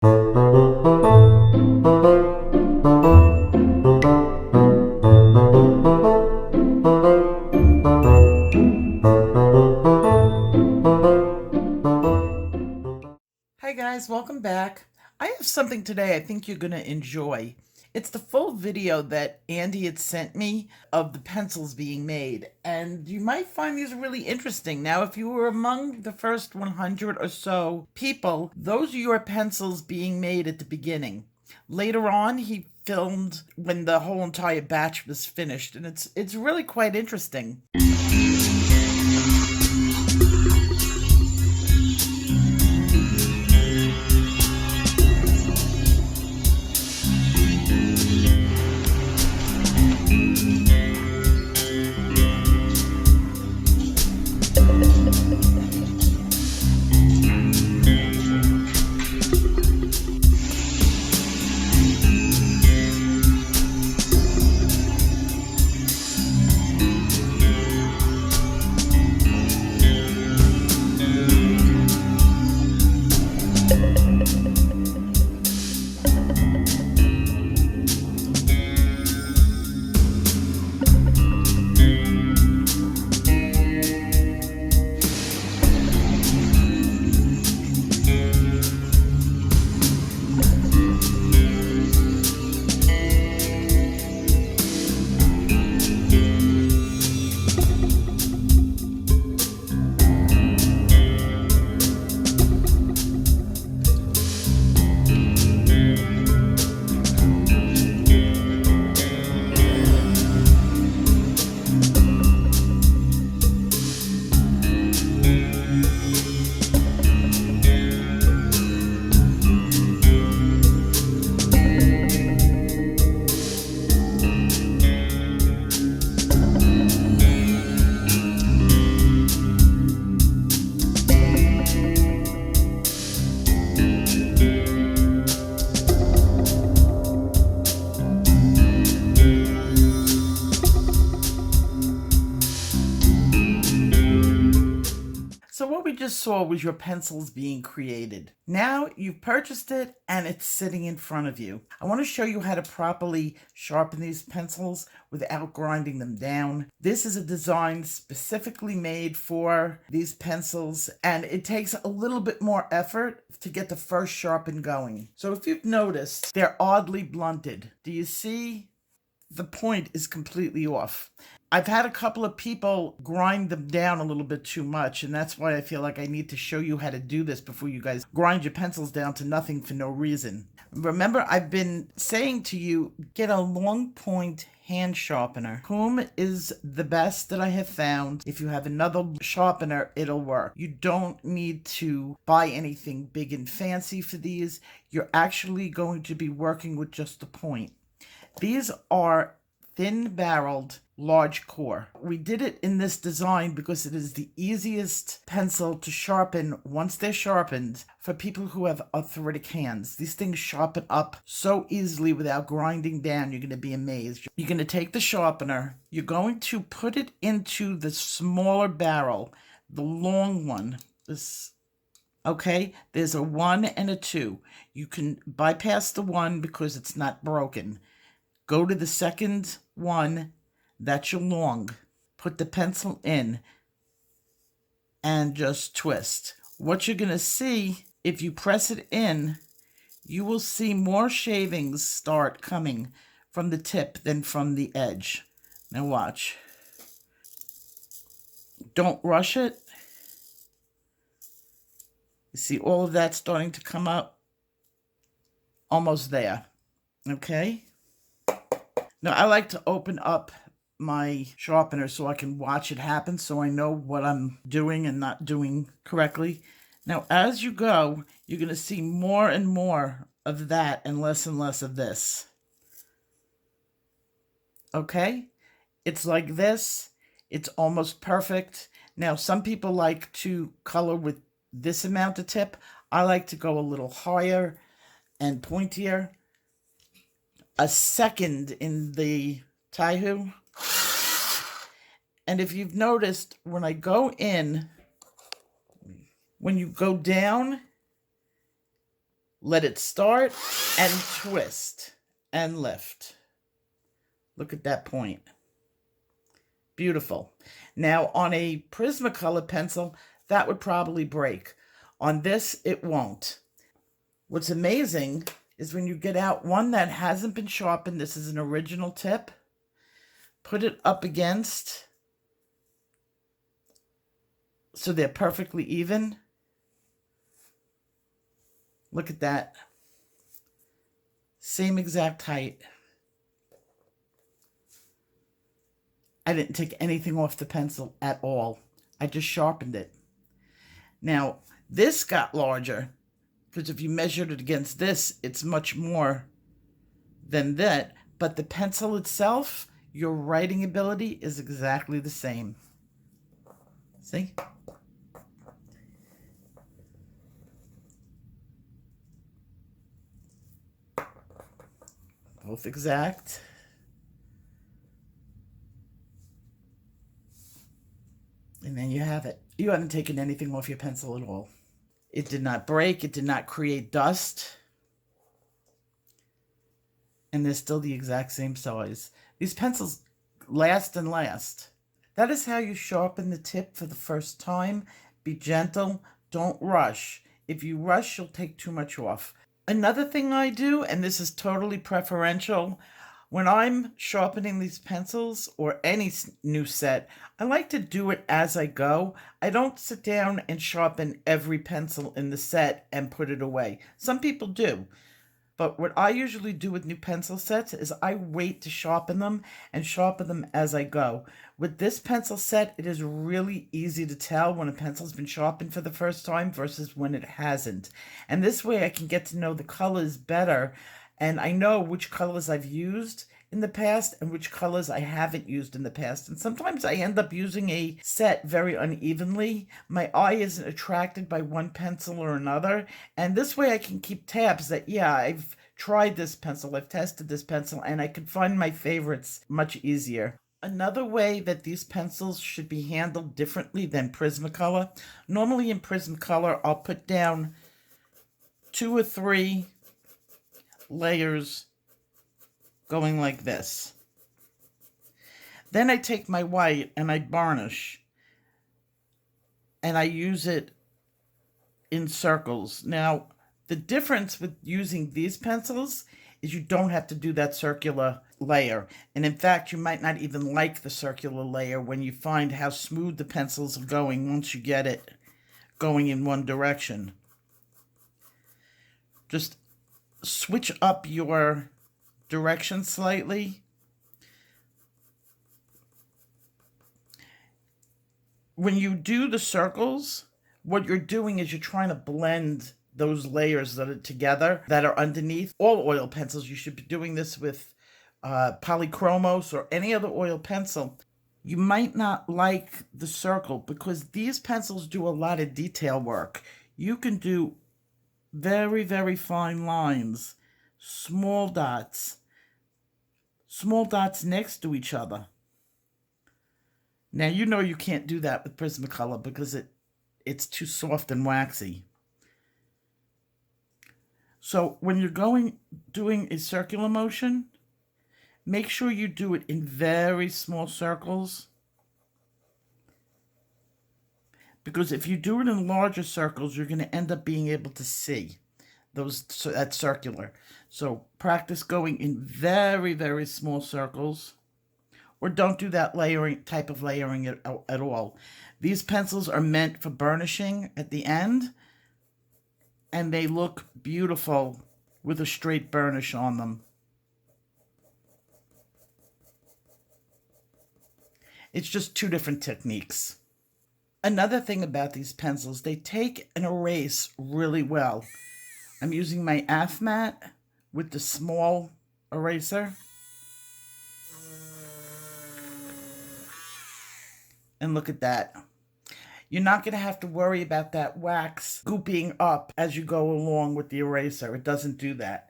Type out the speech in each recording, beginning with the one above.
Hi guys, welcome back. I have something today I think you're going to enjoy. It's the full video that Andy had sent me of the pencils being made, and you might find these really interesting. Now, if you were among the first 100 or so people, those are your pencils being made at the beginning. Later on, he filmed when the whole entire batch was finished, and it's really quite interesting. So what we just saw was your pencils being created. Now you've purchased it and it's sitting in front of you. I want to show you how to properly sharpen these pencils without grinding them down. This is a design specifically made for these pencils, and it takes a little bit more effort to get the first sharpen going. So if you've noticed, they're oddly blunted. Do you see? The point is completely off. I've had a couple of people grind them down a little bit too much, and that's why I feel like I need to show you how to do this before you guys grind your pencils down to nothing for no reason. Remember, I've been saying to you, get a long point hand sharpener. Whom is the best that I have found. If you have another sharpener, it'll work. You don't need to buy anything big and fancy for these. You're actually going to be working with just the point. These are thin-barreled large core. We did it in this design because it is the easiest pencil to sharpen once they're sharpened for people who have arthritic hands. These things sharpen up so easily without grinding down. You're going to be amazed. You're going to take the sharpener. You're going to put it into the smaller barrel, the long one. Okay, there's a 1 and a 2. You can bypass the 1 because it's not broken. Go to the second one, that's your long. Put the pencil in and just twist. What you're going to see, if you press it in, you will see more shavings start coming from the tip than from the edge. Now watch. Don't rush it. You see all of that starting to come up? Almost there. Okay? Now, I like to open up my sharpener so I can watch it happen, so I know what I'm doing and not doing correctly. Now, as you go, you're going to see more and more of that and less of this. Okay? It's like this. It's almost perfect. Now, some people like to color with this amount of tip. I like to go a little higher and pointier. A second in the Taihu. And if you've noticed, when I go in, when you go down, Let it start and twist and lift. Look at that point. Beautiful. Now on a Prismacolor pencil, that would probably break. On this, it won't. What's amazing is when you get out one that hasn't been sharpened, this is an original tip, put it up against so they're perfectly even. Look at that. Same exact height. I didn't take anything off the pencil at all. I just sharpened it. Now, this got larger, because if you measured it against this, it's much more than that. But the pencil itself, your writing ability is exactly the same. See? Both exact. And then you have it. You haven't taken anything off your pencil at all. It did not break. It did not create dust. And they're still the exact same size. These pencils last and last. That is how you sharpen the tip for the first time. Be gentle. Don't rush. If you rush, you'll take too much off. Another thing I do, and this is totally preferential, when I'm sharpening these pencils or any new set, I like to do it as I go. I don't sit down and sharpen every pencil in the set and put it away. Some people do. But what I usually do with new pencil sets is I wait to sharpen them and sharpen them as I go. With this pencil set, it is really easy to tell when a pencil's been sharpened for the first time versus when it hasn't. And this way I can get to know the colors better, and I know which colors I've used in the past and which colors I haven't used in the past. And sometimes I end up using a set very unevenly. My eye isn't attracted by one pencil or another. And this way I can keep tabs that, yeah, I've tried this pencil, I've tested this pencil, and I can find my favorites much easier. Another way that these pencils should be handled differently than Prismacolor. Normally in Prismacolor, I'll put down 2 or 3 layers going like this. Then I take my white and I varnish, and I use it in circles. Now, the difference with using these pencils is you don't have to do that circular layer. And in fact, you might not even like the circular layer when you find how smooth the pencils are going once you get it going in one direction. Just switch up your direction slightly. When you do the circles, what you're doing is you're trying to blend those layers that are together, that are underneath. All oil pencils, you should be doing this with polychromos or any other oil pencil. You might not like the circle because these pencils do a lot of detail work. You can do very, very fine lines, small dots next to each other. Now, you know you can't do that with Prismacolor because it's too soft and waxy. So when you're doing a circular motion, make sure you do it in very small circles. Because if you do it in larger circles, you're going to end up being able to see that circular. So practice going in very, very small circles. Or don't do that type of layering at all. These pencils are meant for burnishing at the end, and they look beautiful with a straight burnish on them. It's just 2 different techniques. Another thing about these pencils, they take and erase really well. I'm using my AFMAT with the small eraser. And look at that. You're not going to have to worry about that wax gooping up as you go along with the eraser. It doesn't do that.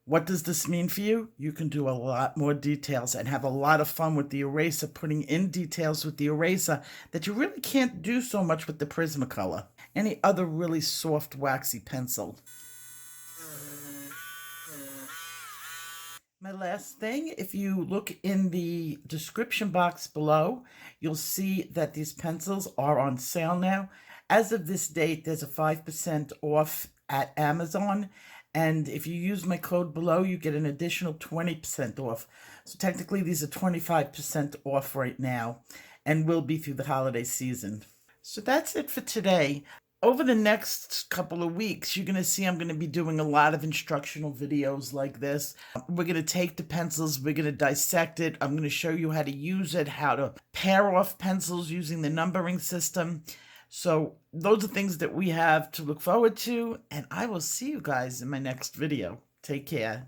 What does this mean for you? You can do a lot more details and have a lot of fun with the eraser, putting in details with the eraser that you really can't do so much with the Prismacolor. Any other really soft, waxy pencil. My last thing, if you look in the description box below, you'll see that these pencils are on sale now. As of this date, there's a 5% off at Amazon. And if you use my code below, you get an additional 20% off. So technically, these are 25% off right now and will be through the holiday season. So that's it for today. Over the next couple of weeks, you're going to see I'm going to be doing a lot of instructional videos like this. We're going to take the pencils, we're going to dissect it. I'm going to show you how to use it, how to pair off pencils using the numbering system. So those are things that we have to look forward to, and I will see you guys in my next video. Take care.